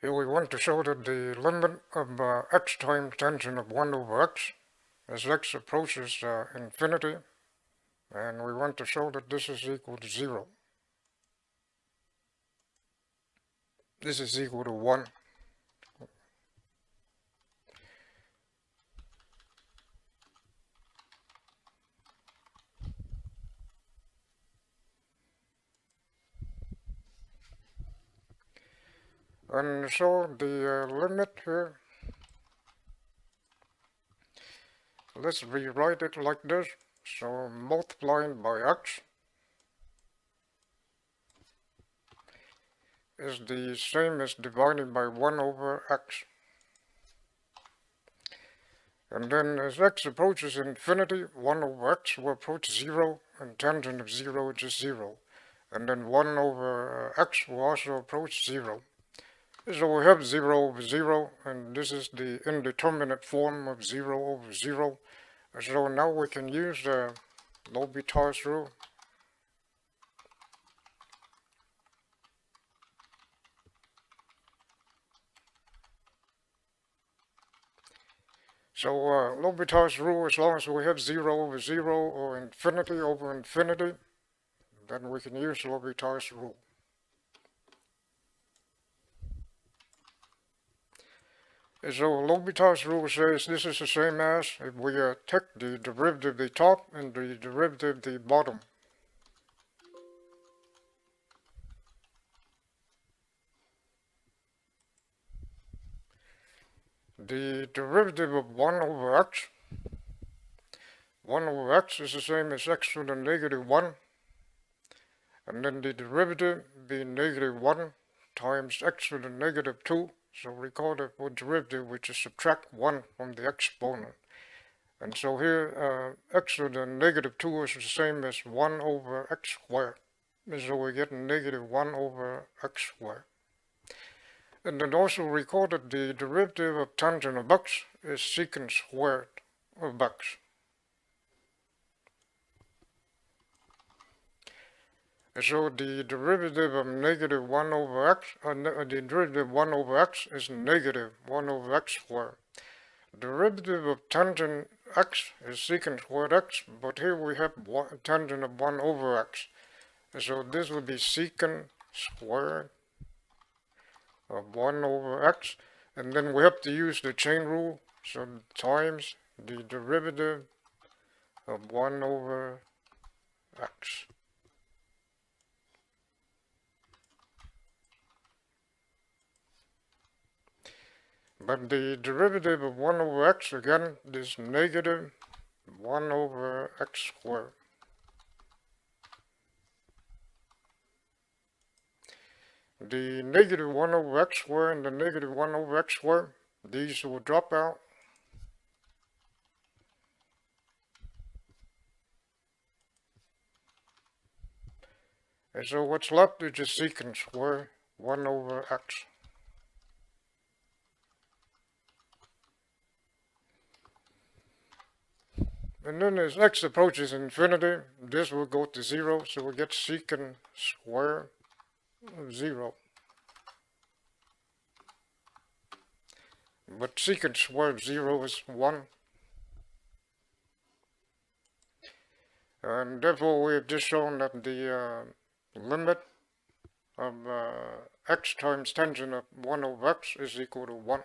Here we want to show that the limit of x times tangent of 1 over x as x approaches infinity, and we want to show that this is equal to 0. This is equal to 1. And so the limit here, let's rewrite it like this. So multiplying by x is the same as dividing by 1 over x. And then as x approaches infinity, 1 over x will approach 0, and tangent of 0 is just 0. And then 1 over x will also approach 0. So we have 0 over 0, and this is the indeterminate form of 0 over 0. So now we can use the L'Hopital's rule. So L'Hopital's rule, as long as we have 0 over 0 or infinity over infinity, then we can use L'Hopital's rule. So L'Hopital's rule says this is the same as if we take the derivative of the top and the derivative of the bottom. The derivative of 1 over x, 1 over x is the same as x to the negative 1, and then the derivative be negative 1 times x to the negative 2. So recall that for derivative we just subtract 1 from the exponent. And so here x to the negative 2 is the same as 1 over x squared. And so we get negative 1 over x squared. And then also recall that the derivative of tangent of x is secant squared of x. So the derivative of negative 1 over x, the derivative of 1 over x is negative 1 over x squared. Derivative of tangent x is secant squared x, but here we have tangent of 1 over x. So this would be secant squared of 1 over x, and then we have to use the chain rule, so times the derivative of 1 over x. But the derivative of 1 over x, again, is negative 1 over x squared. The negative 1 over x squared and the negative 1 over x squared, these will drop out. And so what's left is just secant squared 1 over x. And then as x approaches infinity, this will go to 0, so we get secant squared of 0. But secant squared of 0 is 1. And therefore we have just shown that the limit of x times tangent of 1 over x is equal to 1.